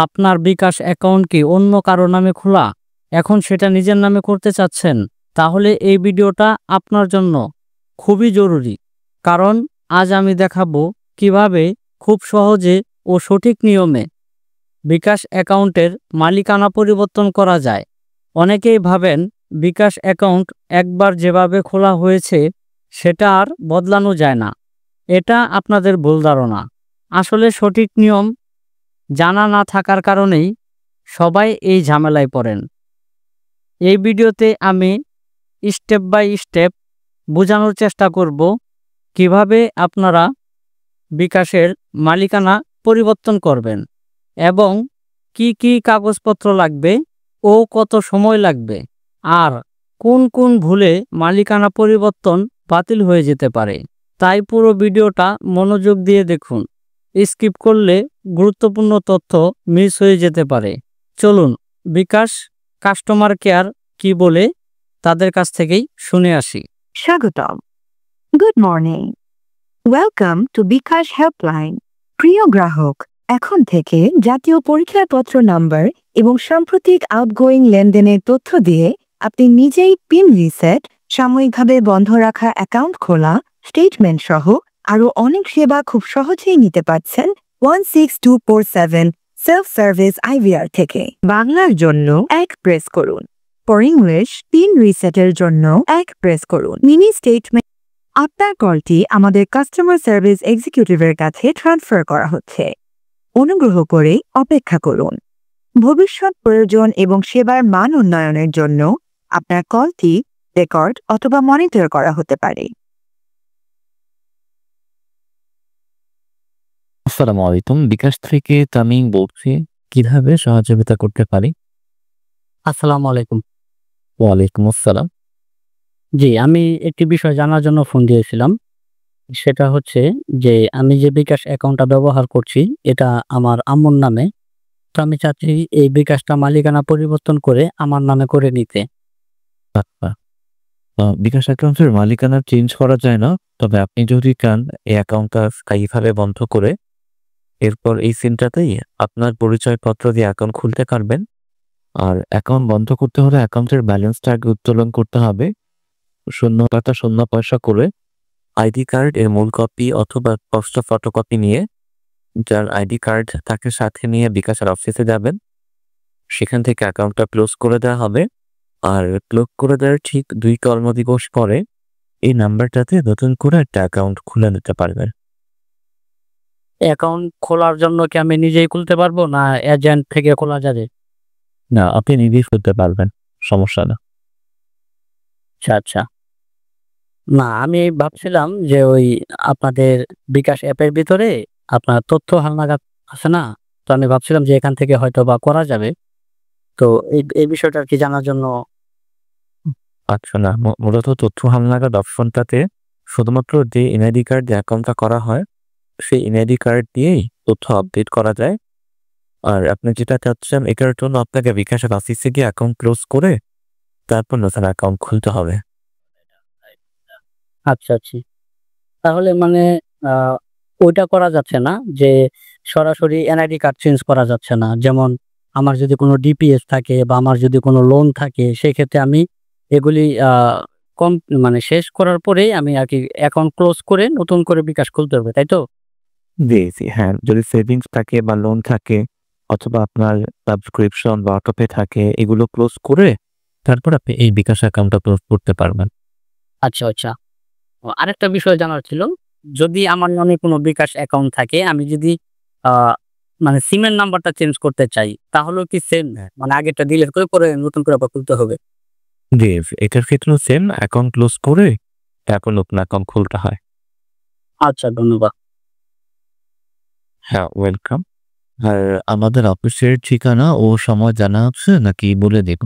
আপনার বিকাশ অ্যাকাউন্ট কি অন্য কারো নামে খোলা, এখন সেটা নিজের নামে করতে চাচ্ছেন, তাহলে এই ভিডিওটা আপনার জন্য খুবই জরুরি। কারণ আজ আমি দেখাবো কিভাবে খুব সহজে ও সঠিক নিয়মে বিকাশ অ্যাকাউন্টের মালিকানা পরিবর্তন করা যায়। অনেকেই ভাবেন বিকাশ অ্যাকাউন্ট একবার যেভাবে খোলা হয়েছে সেটা আর বদলানো যায় না। এটা আপনাদের ভুল ধারণা। আসলে সঠিক নিয়ম জানা না থাকার কারণেই সবাই এই ঝামেলায় পড়েন। এই ভিডিওতে আমি স্টেপ বাই স্টেপ বোঝানোর চেষ্টা করব কিভাবে আপনারা বিকাশের মালিকানা পরিবর্তন করবেন এবং কি কি কাগজপত্র লাগবে ও কত সময় লাগবে, আর কোন কোন ভুলে মালিকানা পরিবর্তন বাতিল হয়ে যেতে পারে। তাই পুরো ভিডিওটা মনোযোগ দিয়ে দেখুন। স্কিপ করলে গুরুত্বপূর্ণ তথ্য মিস হয়ে যেতে পারে। চলুন বিকাশ কাস্টমার কেয়ার কি বলে তাদের কাছ থেকেই শুনে আসি। স্বাগতম। Good morning. Welcome to bKash helpline. প্রিয় গ্রাহক, এখন থেকে জাতীয় পরিচয়পত্র নাম্বার এবং সাম্প্রতিক আউটগোয়িং লেনদেনের তথ্য দিয়ে আপনি নিজেই পিন রিসেট, সাময়িকভাবে বন্ধ রাখা অ্যাকাউন্ট খোলা, স্টেটমেন্ট সহ আরও অনেক সেবা খুব সহজেই নিতে পারছেন 16247 সেলফ সার্ভিস IVR থেকে। বাংলার জন্য এক প্রেস করুন। ফর ইংলিশ পিন রিসেটের জন্য এক প্রেস করুন। Mini statement. আপনার কলটি আমাদের কাস্টমার সার্ভিস এক্সিকিউটিভের কাছে ট্রান্সফার করা হচ্ছে। অনুগ্রহ করে অপেক্ষা করুন। ভবিষ্যৎ প্রয়োজন এবং সেবার মান উন্নয়নের জন্য আপনার কলটি রেকর্ড অথবা মনিটর করা হতে পারে। আসসালামু আলাইকুম, বিকাশ থেকে তামিম বলছি। কিভাবে সহযোগিতা করতে পারি? আসসালামু আলাইকুম। ওয়ালাইকুম আসসালাম। জি, আমি একটি বিষয় জানার জন্য ফোন দিয়েছিলাম। সেটা হচ্ছে যে আমি যে বিকাশ অ্যাকাউন্টটা ব্যবহার করছি এটা আমার আম্মুর নামে। তো আমি চাচ্ছি এই বিকাশটা মালিকানা পরিবর্তন করে আমার নামে করে নিতে। আচ্ছা, বিকাশ অ্যাকাউন্টের মালিকানা চেঞ্জ করা যায় না, তবে আপনি যদি চান এই অ্যাকাউন্টটা স্থায়ীভাবে বন্ধ করে এরপর এই সিমটাতেই আপনার পরিচয়পত্র দিয়ে অ্যাকাউন্ট খুলতে পারবেন। আর অ্যাকাউন্ট বন্ধ করতে হলে অ্যাকাউন্টের ব্যালেন্সটা আগে উত্তোলন করতে হবে। শূন্য টাকা শূন্য পয়সা করে আইডি কার্ড এর মূল কপি অথবা স্পষ্ট ফটোকপি নিয়ে, যার আইডি কার্ড তাকে সাথে নিয়ে বিকাশের অফিসে যাবেন। সেখান থেকে অ্যাকাউন্টটা ক্লোজ করে দেওয়া হবে। আর ক্লোজ করে দেওয়ার ঠিক 2 কর্মদিবস পরে এই নাম্বারটাতে নতুন করে একটা অ্যাকাউন্ট খুলে নিতে পারবেন। অ্যাকাউন্ট খোলার জন্য কি আমি নিজেই খুলতে পারবো না এজেন্ট থেকে খোলা যাবে? না, আপনি নিজেই খুলতে পারবেন, সমস্যা না। আচ্ছা আচ্ছা। না, আমি ভাবছিলাম যে ওই আপনাদের বিকাশ অ্যাপের ভিতরে আপনার তথ্য হালনাগাদ আছে না, তো আমি ভাবছিলাম যে এখান থেকে হয়তো বা করা যাবে। তো এই বিষয়টা আর কি জানার জন্য। আচ্ছা, না, মূলত তথ্য হালনাগাদ অপশনটাতে শুধুমাত্র যে এনআইডি কার্ড দিয়ে অ্যাকাউন্টটা করা হয় সেই এনআইডি কার্ড দিয়েই তথ্য আপডেট করা যায়। আর আপনি যেটা চাচ্ছেন এটার জন্য আপনাকে বিকাশের অফিসে গিয়ে অ্যাকাউন্ট ক্লোজ করে তারপর নতুন অ্যাকাউন্ট খুলতে হবে। আচ্ছা আচ্ছা। তাহলে মানে ওইটা করা যাচ্ছে না যে সরাসরি এনআইডি কার্ড চেঞ্জ করা যাচ্ছে না? যেমন আমার যদি কোনো ডিপিএস থাকে বা আমার যদি কোনো লোন থাকে সেক্ষেত্রে আমি এগুলি কম মানে শেষ করার পরেই আমি আর কি অ্যাকাউন্ট ক্লোজ করে নতুন করে বিকাশ খুলতে হবে, তাই তো? জি, জি, হ্যাঁ, যদি সেভিংস থাকে বা লোন থাকে অথবা আপনার সাবস্ক্রিপশন বা অটোপে থাকে, এগুলো ক্লোজ করে তারপর আপনি এই বিকাশ অ্যাকাউন্টটা ক্লোজ করতে পারবেন। আচ্ছা আচ্ছা। আরেকটা বিষয় জানার ছিল, যদি আমার নামে কোনো বিকাশ অ্যাকাউন্ট থাকে, আমি যদি মানে সিমের নাম্বারটা চেঞ্জ করতে চাই তাহলেও কি সেম, মানে আগেরটা ডিলিট করে পরে নতুন করে আবার খুলতে হবে? জি, এটার ক্ষেত্রেও সেম, অ্যাকাউন্ট ক্লোজ করে তারপর নতুন অ্যাকাউন্ট খুলতে হয়। আচ্ছা, ধন্যবাদ। হ্যাঁ, ওয়েলকাম। আর আমাদের অফিসের ঠিকানা ও সময় জানা আছে নাকি বলে দেব?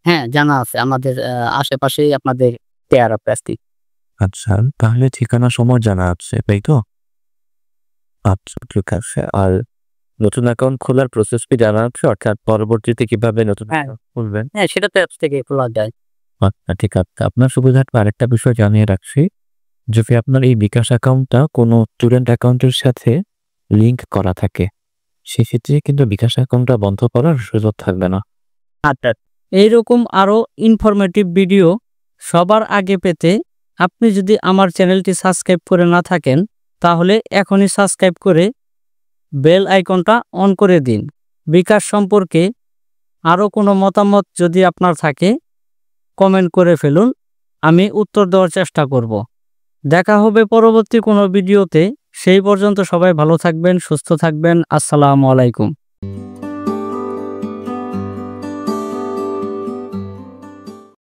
হ্যাঁ, জানা আছে। আমাদের আশেপাশেই আপনাদের পেয়ারা প্লাস্টিক। আচ্ছা, তাহলে ঠিকানা সময় জানা আছে, তাই তো? আচ্ছা, ঠিক আছে। আর নতুন অ্যাকাউন্ট খোলার প্রসেস কি জানা আছে? অর্থাৎ পরবর্তীতে কিভাবে নতুন হ্যাঁ, অ্যাকাউন্ট খুলবেন? হ্যাঁ, সেটা তো অ্যাপস থেকে খোলা যায়। আচ্ছা, ঠিক আছে। আপনার সুবিধার্থে আরেকটা বিষয় জানিয়ে রাখছি, যদি আপনার এই বিকাশ অ্যাকাউন্টটা কোনো স্টুডেন্ট অ্যাকাউন্টের সাথে লিংক করা থাকে, সেক্ষেত্রে কিন্তু বিকাশ অ্যাকাউন্টটা বন্ধ করার সুযোগ থাকবে না। আচ্ছা, এইরকম আরও ইনফরমেটিভ ভিডিও সবার আগে পেতে আপনি যদি আমার চ্যানেলটি সাবস্ক্রাইব করে না থাকেন তাহলে এখনই সাবস্ক্রাইব করে বেল আইকনটা অন করে দিন। বিকাশ সম্পর্কে আরও কোনো মতামত যদি আপনার থাকে কমেন্ট করে ফেলুন, আমি উত্তর দেওয়ার চেষ্টা করব। দেখা হবে পরবর্তী কোনো ভিডিওতে। সেই পর্যন্ত সবাই ভালো থাকবেন, সুস্থ থাকবেন। আসসালামু আলাইকুম।